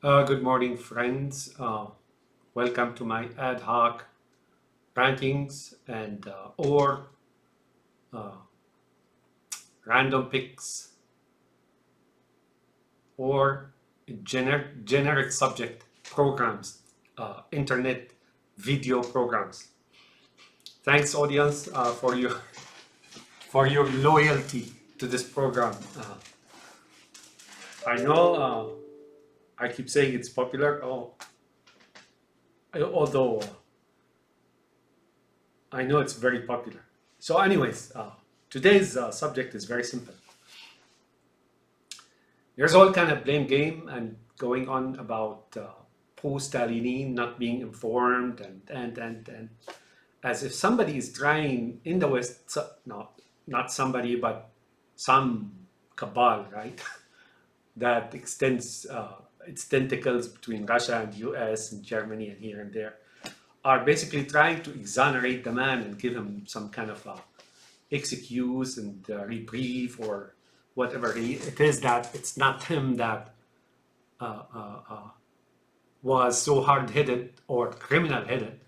Good morning, friends. Welcome to my ad hoc rankings and or uh, random picks or generic subject programs, internet video programs. Thanks, audience, for your loyalty to this program. I know I keep saying it's popular, although I know it's very popular. So, anyways, today's subject is very simple. There's all kind of blame game and going on about Pustalenin not being informed and as if somebody is trying in the West, no, not somebody, but some cabal, right, that extends its tentacles between Russia and US and Germany and here and there, are basically trying to exonerate the man and give him some kind of excuse and reprieve or whatever it is, that it's not him that uh, uh, uh, was so hard-headed or criminal-headed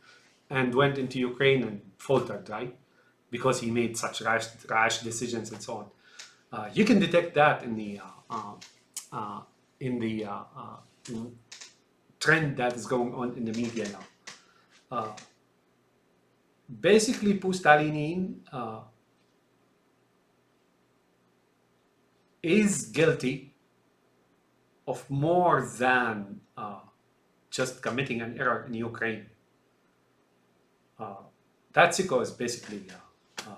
and went into Ukraine and faltered, right? Because he made such rash decisions and so on. You can detect that in the uh, in the trend that is going on in the media now. Basically, Pustalenin is guilty of more than just committing an error in Ukraine. That sicko is basically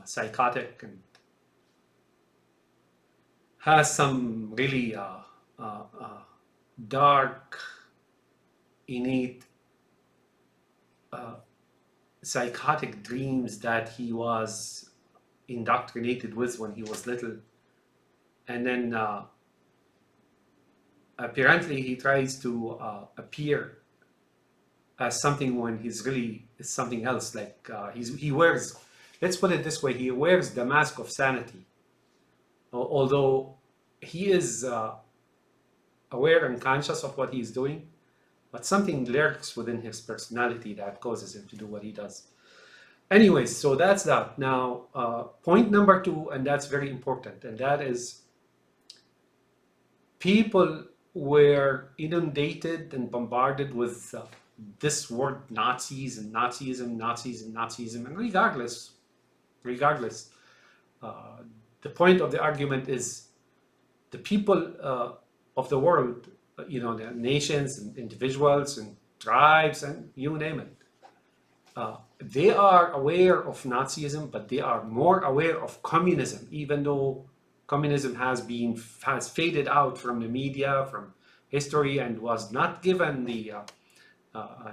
psychotic and has some really dark, innate, psychotic dreams that he was indoctrinated with when he was little. And then apparently he tries to appear as something when he's really something else. Like he wears, let's put it this way, he wears the mask of sanity. Although he is aware and conscious of what he's doing, but something lurks within his personality that causes him to do what he does. Anyways, so that's that. Now, point number two, and that's very important, and that is people were inundated and bombarded with this word Nazis and Nazism, Nazis and Nazism, and regardless, the point of the argument is the people of the world, the nations and individuals and tribes and you name it, they are aware of Nazism, but they are more aware of communism, even though communism has faded out from the media, from history, and was not given the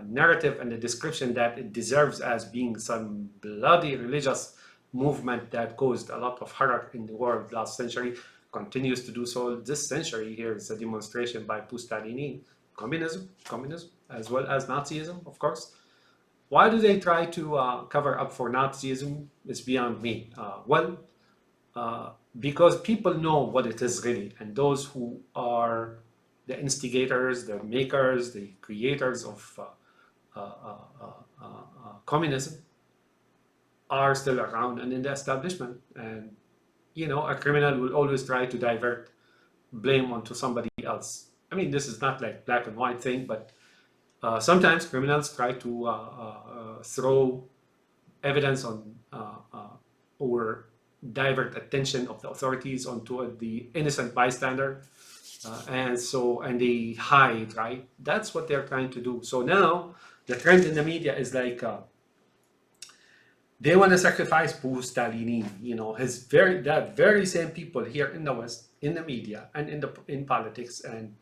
narrative and the description that it deserves as being some bloody religious movement that caused a lot of horror in the world last century, continues to do so this century. Here is a demonstration by Pustalenin. Communism, as well as Nazism, of course. Why do they try to cover up for Nazism is beyond me. Because people know what it is really, and those who are the instigators, the makers, the creators of communism are still around and in the establishment. And a criminal will always try to divert blame onto somebody else. I mean, this is not like black and white thing, but sometimes criminals try to throw evidence on or divert attention of the authorities onto the innocent bystander, and they hide, right? That's what they're trying to do. So now the trend in the media is like they want to sacrifice Pustalenin. That very same people here in the West, in the media and in politics and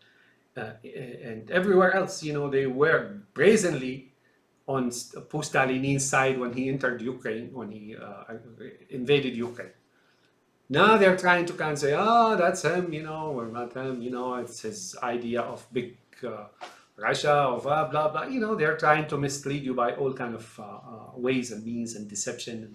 everywhere else, they were brazenly on Pustalenin's side when he entered Ukraine, when he invaded Ukraine. Now they're trying to kind of say, oh, that's him, or not him, it's his idea of big Russia, of blah, blah, blah. They're trying to mislead you by all kind of ways and means and deception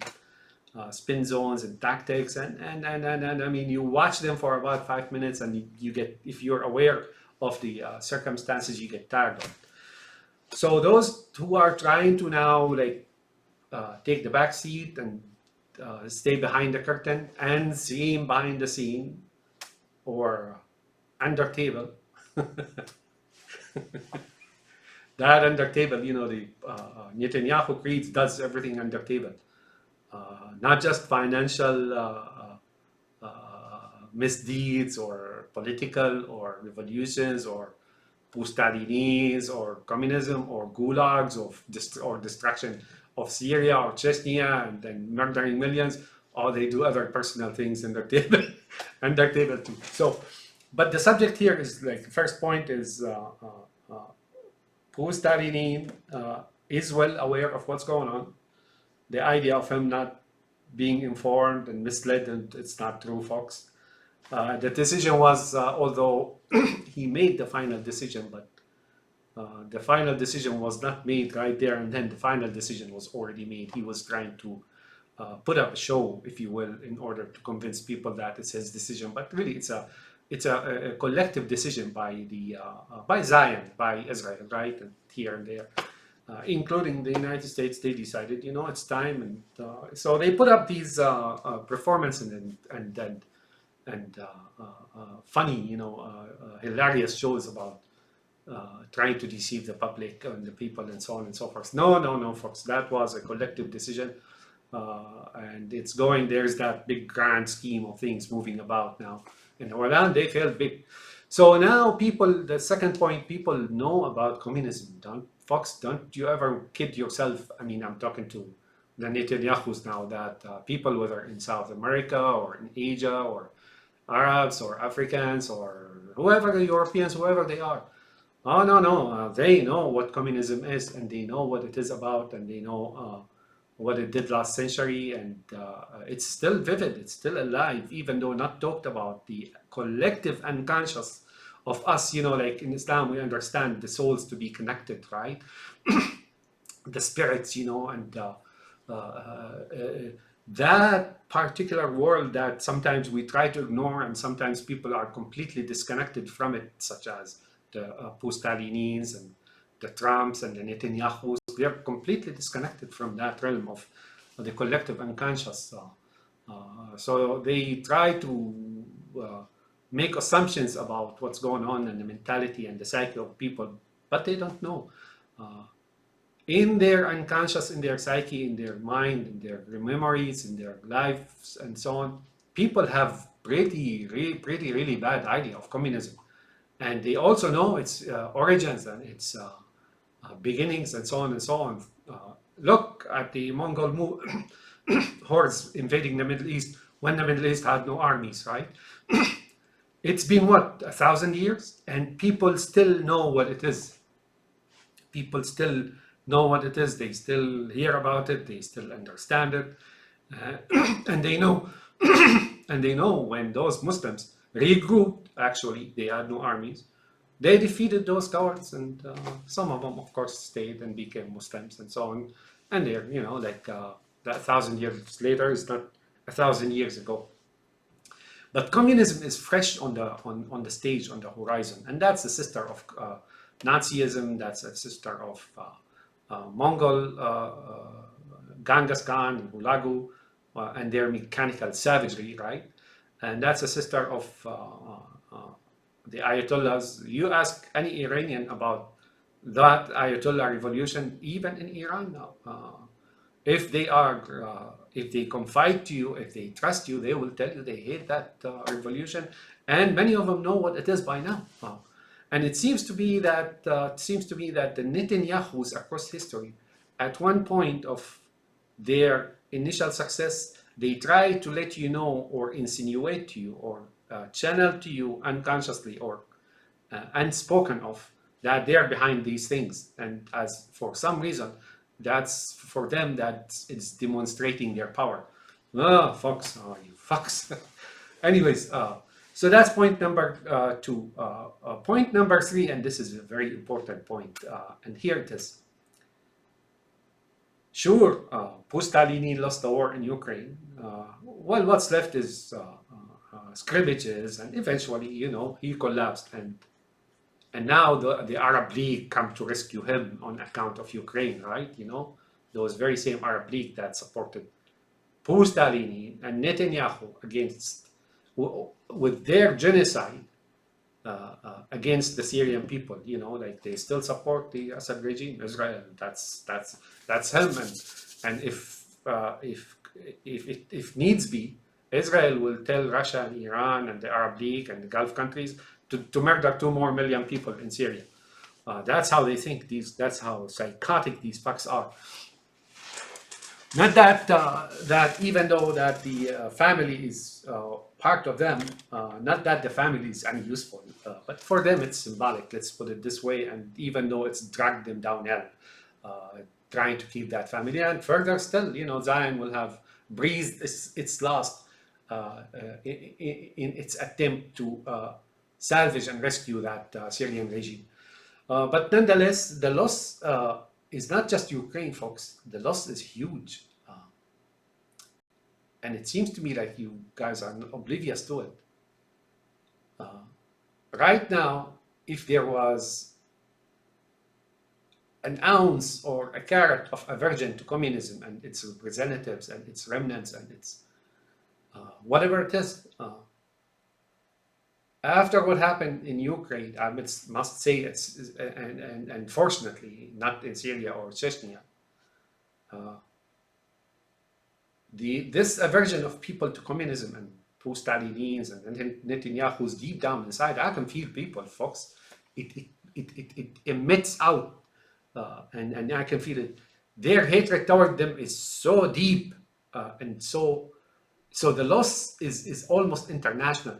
and spin zones and tactics. And I mean, you watch them for about 5 minutes and you get, if you're aware of the circumstances you get tired of. So those who are trying to now like take the back seat and stay behind the curtain and see behind the scene or under table, that under table, you know, the Netanyahu creeds does everything under table, not just financial misdeeds or political or revolutions or Pustalenis or communism or gulags or destruction of Syria or Chechnya and then murdering millions. Or they do other personal things in their table, and their table too. So, but the subject here is like first point is Pustalenin is well aware of what's going on. The idea of him not being informed and misled, and it's not true, folks. The decision was, although he made the final decision, but the final decision was not made right there and then. The final decision was already made. He was trying to put up a show, if you will, in order to convince people that it's his decision. But really, it's a collective decision by the by Zion, by Israel, right, and here and there. Including the United States, they decided, you know, it's time, and so they put up these performance and funny, you know, hilarious shows about trying to deceive the public and the people and so on and so forth. No, folks, that was a collective decision, and it's going. There's that big grand scheme of things moving about now in Iran. They felt big. So now people, the second point, people know about communism. Don't you ever kid yourself. I mean, I'm talking to the Netanyahus now, that people, whether in South America or in Asia or Arabs or Africans or whoever, the Europeans, whoever they are, oh no, they know what communism is, and they know what it is about, and they know what it did last century, and it's still vivid, it's still alive, even though not talked about. The collective unconscious of us, you know, like in Islam, we understand the souls to be connected, right? The spirits, you know, and that particular world that sometimes we try to ignore, and sometimes people are completely disconnected from it, such as the Pustalinins and the Trumps and the Netanyahus. They're completely disconnected from that realm of the collective unconscious. So they try to make assumptions about what's going on in the mentality and the psyche of people, but they don't know. In their unconscious, in their psyche, in their mind, in their memories, in their lives, and so on, people have really bad idea of communism, and they also know its origins and its beginnings, and so on and so on. Look at the Mongol hordes invading the Middle East when the Middle East had no armies, right? It's been what, 1,000 years, and people still know what it is. People still know what it is. They still hear about it. They still understand it, and they know. And they know when those Muslims regrouped. Actually, they had no armies. They defeated those cowards, and some of them, of course, stayed and became Muslims and so on. And they're, you know, like that 1,000 years later is not 1,000 years ago. But communism is fresh on the stage, on the horizon, and that's the sister of Nazism. That's a sister of Mongol Genghis Khan and Hulagu and their mechanical savagery, right? And that's a sister of the Ayatollahs. You ask any Iranian about that Ayatollah revolution, even in Iran now. If they confide to you, if they trust you, they will tell you they hate that revolution, and many of them know what it is by now. And it seems to be that the Netanyahus across history, at one point of their initial success, they try to let you know or insinuate to you or channel to you unconsciously or unspoken of that they're behind these things, and as for some reason, that's for them that it's demonstrating their power. Oh, folks, oh, you fucks. Anyways, so that's point number 2. Point number 3, and this is a very important point, and here it is. Sure, Pustalenin lost the war in Ukraine. Well, what's left is scrimmages, and eventually, you know, he collapsed, and And now the Arab League come to rescue him on account of Ukraine, right? Those very same Arab League that supported Pustalenin and Netanyahu with their genocide against the Syrian people. Like they still support the Assad regime, Israel. That's him. And if needs be, Israel will tell Russia and Iran and the Arab League and the Gulf countries to murder 2 more million people in Syria. That's how they think. That's how psychotic these fucks are. Not that even though that the family is part of them, not that the family is unuseful, but for them it's symbolic. Let's put it this way. And even though it's dragged them down hell, trying to keep that family, and further still, Zion will have breathed its last in its attempt to salvage and rescue that Syrian regime. But nonetheless, the loss is not just Ukraine, folks. The loss is huge. And it seems to me like you guys are oblivious to it. Right now, if there was an ounce or a carat of aversion to communism and its representatives and its remnants and its whatever it is, after what happened in Ukraine, I must say and unfortunately not in Syria or Chechnya, this aversion of people to communism and Stalinins and Netanyahu's deep down inside, I can feel people, folks. It emits out, and I can feel it. Their hatred toward them is so deep, and so the loss is almost international.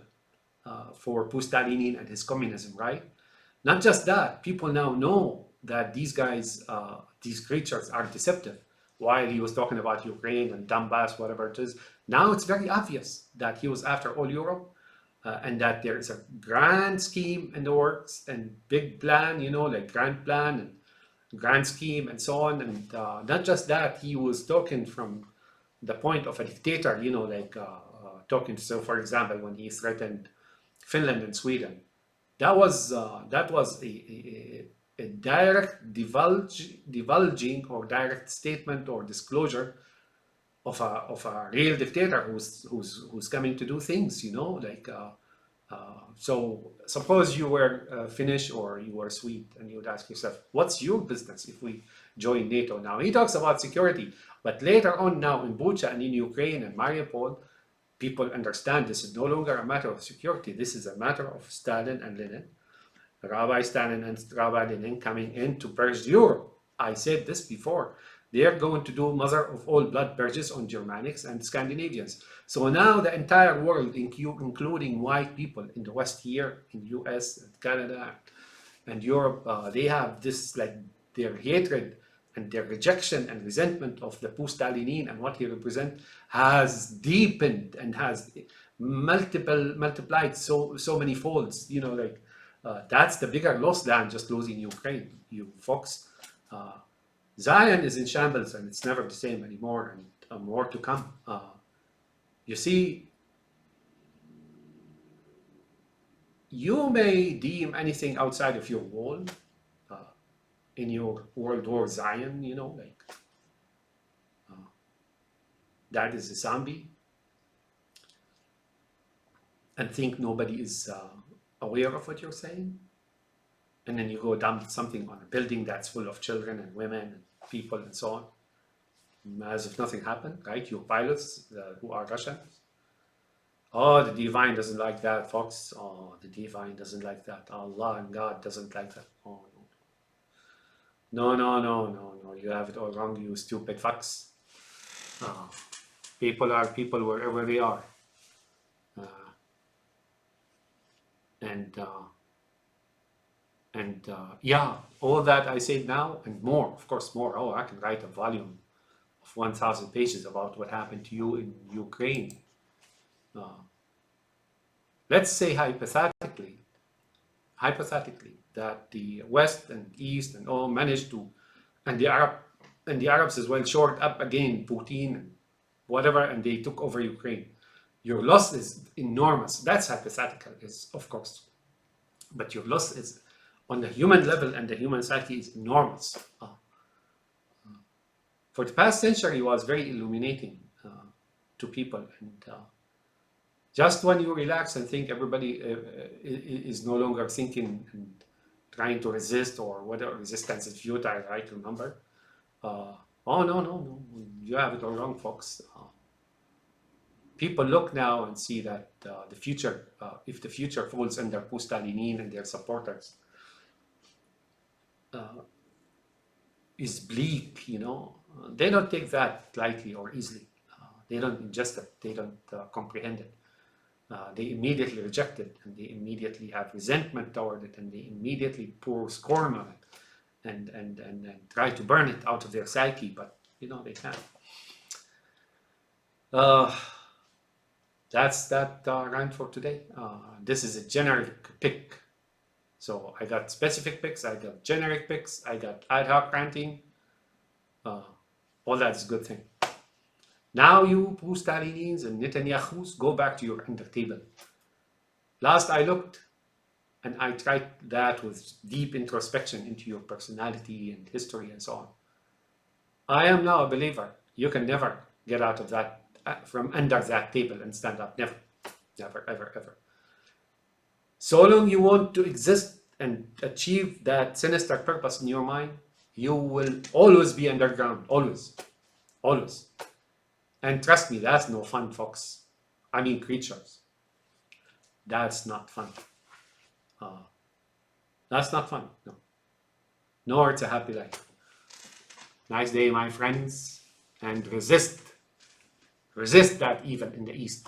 For Pustalenin and his communism, right? Not just that, people now know that these guys, these creatures are deceptive. While he was talking about Ukraine and Donbass, whatever it is, now it's very obvious that he was after all Europe, and that there is a grand scheme in the works and big plan, like grand plan and grand scheme and so on. And not just that, he was talking from the point of a dictator, like talking. So, for example, when he threatened Finland and Sweden, that was a direct divulging or direct statement or disclosure of a real dictator who's coming to do things, like so suppose you were Finnish or you were Swede, and you would ask yourself, what's your business if we join NATO? Now he talks about security, but later on now in Bucha and in Ukraine and Mariupol, people understand this is no longer a matter of security. This is a matter of Stalin and Lenin, Rabbi Stalin and Rabbi Lenin coming in to purge Europe. I said this before. They are going to do mother of all blood purges on Germanics and Scandinavians. So now the entire world, including white people in the West here, in US and Canada and Europe, they have this, like, their hatred and their rejection and resentment of the Pustalenin and what he represents has deepened and has multiplied so many folds. That's the bigger loss than just losing Ukraine, you folks. Zion is in shambles and it's never the same anymore, and more to come. You see, you may deem anything outside of your wall in your World War Zion, that is a zombie, and think nobody is aware of what you're saying. And then you go dump something on a building that's full of children and women and people and so on, as if nothing happened, right? Your pilots who are Russians. Oh, the divine doesn't like that, folks. Oh, the divine doesn't like that. Allah and God doesn't like that. Oh, no. No. You have it all wrong, you stupid fucks. People are people wherever they are. Yeah, all that I said now and more, of course, more. Oh, I can write a volume of 1,000 pages about what happened to you in Ukraine. Let's say hypothetically, that the West and East and all managed to, and the Arabs as well, shored up again Putin and whatever, and they took over Ukraine. Your loss is enormous. That's hypothetical, is of course, but your loss is on the human level and the human psyche is enormous. For the past century was very illuminating to people, and just when you relax and think everybody is no longer thinking and trying to resist, or whether resistance is futile, right? Remember? Oh, no, you have it all wrong, folks. People look now and see that the future, if the future falls under Pustalenin and their supporters, is bleak, They don't take that lightly or easily. They don't ingest it. They don't comprehend it. They immediately reject it, and they immediately have resentment toward it, and they immediately pour scorn on it, and try to burn it out of their psyche, but they can't. That's that rant for today. This is a generic pick. So I got specific picks, I got generic picks, I got ad hoc ranting. All that's a good thing. Now you Pustalinins and Netanyahus, go back to your under table. Last I looked, and I tried that with deep introspection into your personality and history and so on. I am now a believer. You can never get out of that, from under that table and stand up. Never, never, ever, ever. So long you want to exist and achieve that sinister purpose in your mind, you will always be underground. Always. Always. And trust me, that's no fun, folks. I mean, creatures. That's not fun. That's not fun, no. Nor it's a happy life. Nice day, my friends. And resist that evil in the East.